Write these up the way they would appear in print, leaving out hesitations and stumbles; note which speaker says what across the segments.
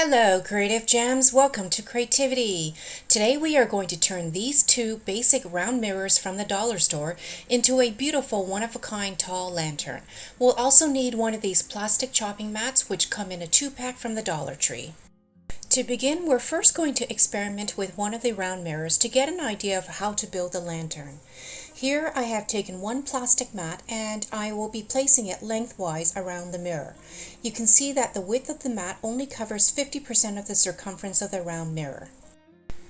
Speaker 1: Hello, Creative Gems. Welcome to Creativity. Today we are going to turn these two basic round mirrors from the dollar store into a beautiful one-of-a-kind tall lantern. We'll also need one of these plastic chopping mats which come in a 2-pack from the Dollar Tree. To begin, we're first going to experiment with one of the round mirrors to get an idea of how to build the lantern. Here I have taken one plastic mat and I will be placing it lengthwise around the mirror. You can see that the width of the mat only covers 50% of the circumference of the round mirror.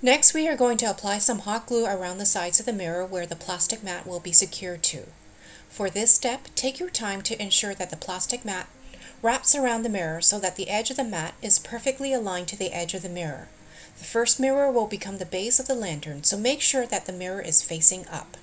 Speaker 1: Next, we are going to apply some hot glue around the sides of the mirror where the plastic mat will be secured to. For this step, take your time to ensure that the plastic mat wraps around the mirror so that the edge of the mat is perfectly aligned to the edge of the mirror. The first mirror will become the base of the lantern, so make sure that the mirror is facing up.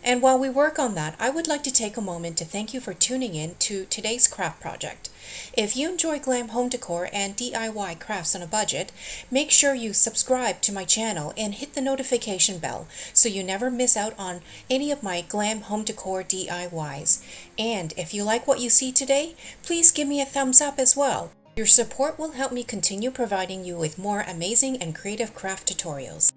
Speaker 1: And while we work on that, I would like to take a moment to thank you for tuning in to today's craft project. If you enjoy Glam Home Decor and DIY crafts on a budget, make sure you subscribe to my channel and hit the notification bell so you never miss out on any of my Glam Home Decor DIYs. And if you like what you see today, please give me a thumbs up as well. Your support will help me continue providing you with more amazing and creative craft tutorials.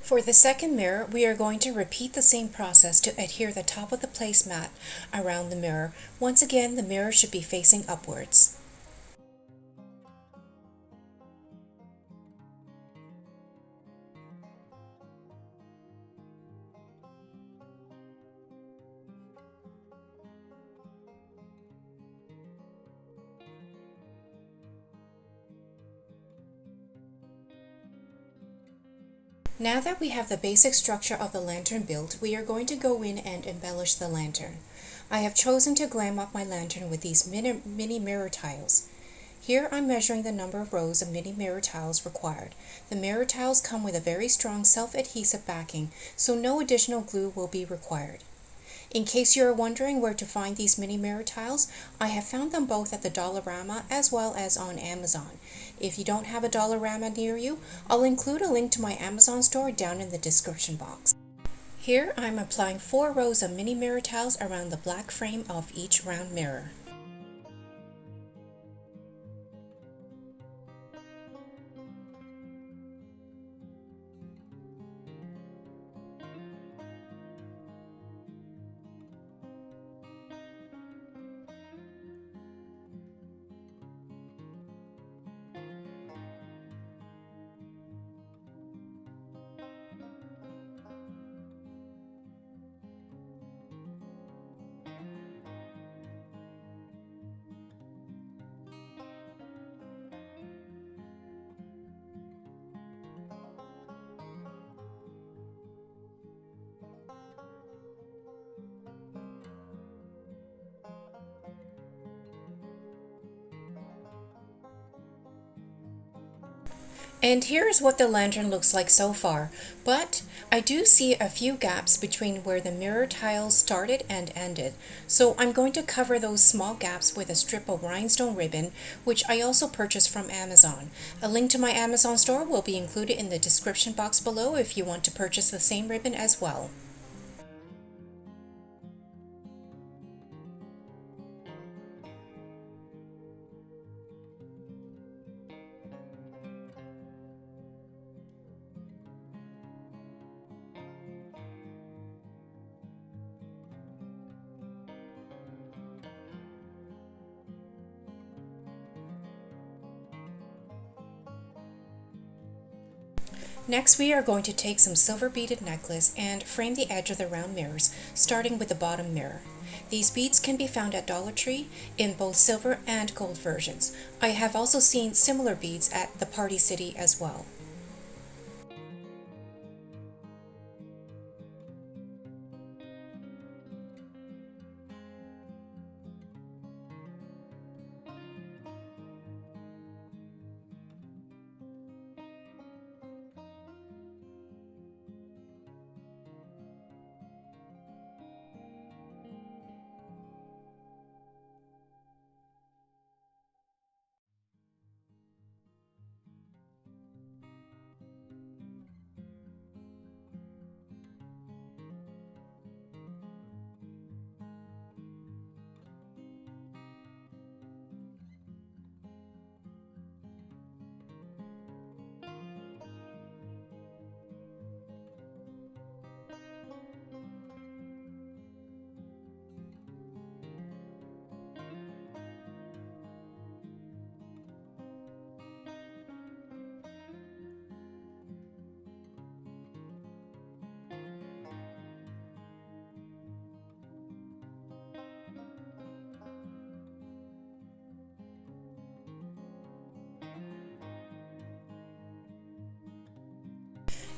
Speaker 1: For the second mirror, we are going to repeat the same process to adhere the top of the placemat around the mirror. Once again, the mirror should be facing upwards. Now that we have the basic structure of the lantern built, we are going to go in and embellish the lantern. I have chosen to glam up my lantern with these mini mirror tiles. Here I'm measuring the number of rows of mini mirror tiles required. The mirror tiles come with a very strong self-adhesive backing, so no additional glue will be required. In case you are wondering where to find these mini mirror tiles, I have found them both at the Dollarama as well as on Amazon. If you don't have a Dollarama near you, I'll include a link to my Amazon store down in the description box. Here I'm applying 4 rows of mini mirror tiles around the black frame of each round mirror. And here's what the lantern looks like so far, but I do see a few gaps between where the mirror tiles started and ended, so I'm going to cover those small gaps with a strip of rhinestone ribbon, which I also purchased from Amazon. A link to my Amazon store will be included in the description box below if you want to purchase the same ribbon as well. Next, we are going to take some silver beaded necklace and frame the edge of the round mirrors, starting with the bottom mirror. These beads can be found at Dollar Tree in both silver and gold versions. I have also seen similar beads at the Party City as well.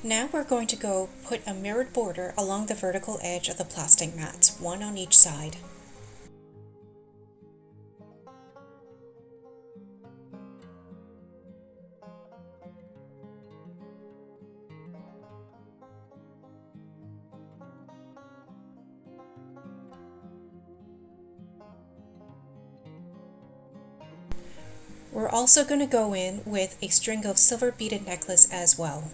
Speaker 1: Now we're going to go put a mirrored border along the vertical edge of the plastic mats, one on each side. We're also going to go in with a string of silver beaded necklace as well.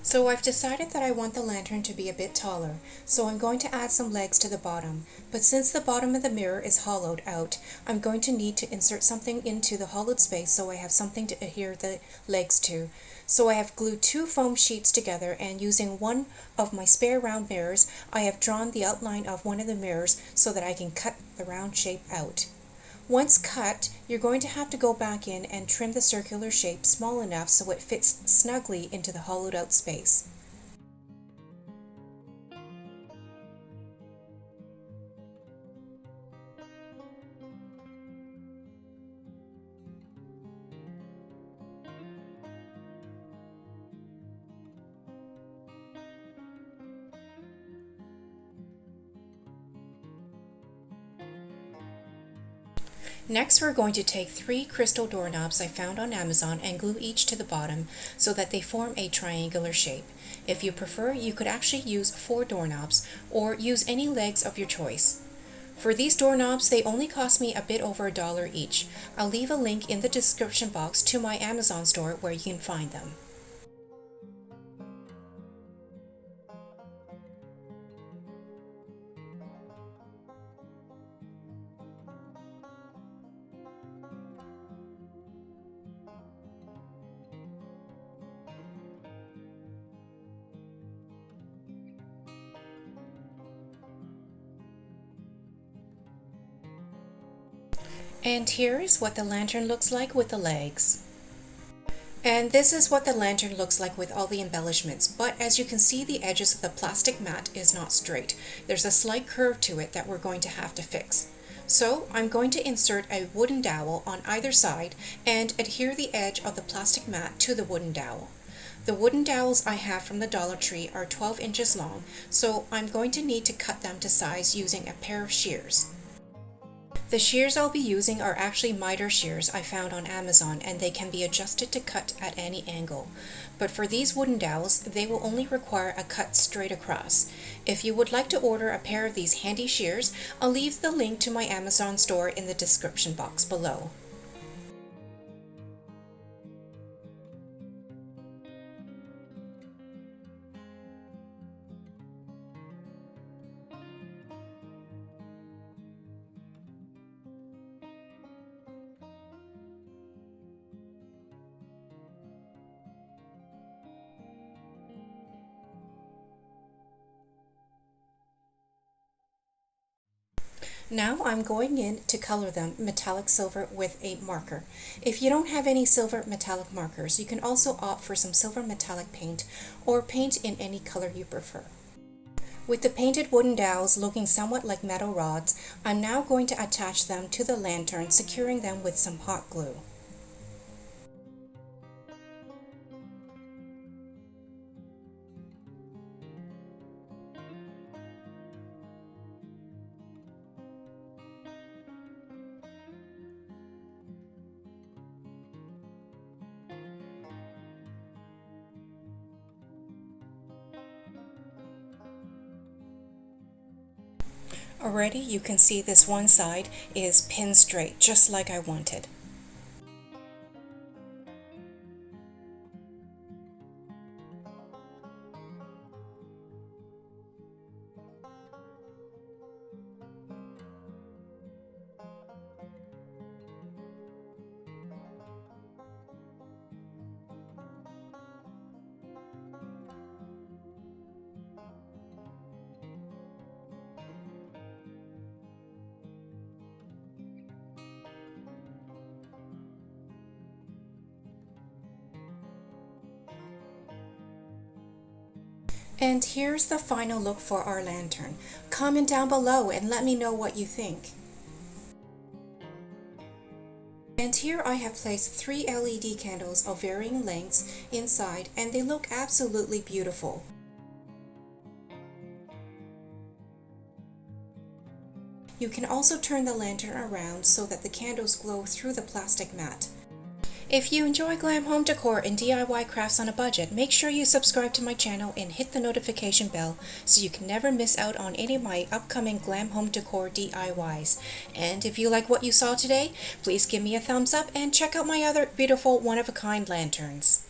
Speaker 1: So I've decided that I want the lantern to be a bit taller, so I'm going to add some legs to the bottom. But since the bottom of the mirror is hollowed out, I'm going to need to insert something into the hollowed space so I have something to adhere the legs to. So I have glued two foam sheets together, and using one of my spare round mirrors, I have drawn the outline of one of the mirrors so that I can cut the round shape out. Once cut, you're going to have to go back in and trim the circular shape small enough so it fits snugly into the hollowed out space. Next, we're going to take 3 crystal doorknobs I found on Amazon and glue each to the bottom so that they form a triangular shape. If you prefer, you could actually use 4 doorknobs or use any legs of your choice. For these doorknobs, they only cost me a bit over $1 each. I'll leave a link in the description box to my Amazon store where you can find them. And here is what the lantern looks like with the legs. And this is what the lantern looks like with all the embellishments, but as you can see, the edges of the plastic mat is not straight. There's a slight curve to it that we're going to have to fix. So I'm going to insert a wooden dowel on either side and adhere the edge of the plastic mat to the wooden dowel. The wooden dowels I have from the Dollar Tree are 12 inches long, so I'm going to need to cut them to size using a pair of shears. The shears I'll be using are actually miter shears I found on Amazon, and they can be adjusted to cut at any angle. But for these wooden dowels, they will only require a cut straight across. If you would like to order a pair of these handy shears, I'll leave the link to my Amazon store in the description box below. Now I'm going in to color them metallic silver with a marker. If you don't have any silver metallic markers, you can also opt for some silver metallic paint or paint in any color you prefer. With the painted wooden dowels looking somewhat like metal rods, I'm now going to attach them to the lantern, securing them with some hot glue. Already you can see this one side is pin straight, just like I wanted. And here's the final look for our lantern. Comment down below and let me know what you think. And here I have placed 3 LED candles of varying lengths inside, and they look absolutely beautiful. You can also turn the lantern around so that the candles glow through the plastic mat. If you enjoy Glam Home Decor and DIY crafts on a budget, make sure you subscribe to my channel and hit the notification bell so you can never miss out on any of my upcoming Glam Home Decor DIYs. And if you like what you saw today, please give me a thumbs up and check out my other beautiful one-of-a-kind lanterns.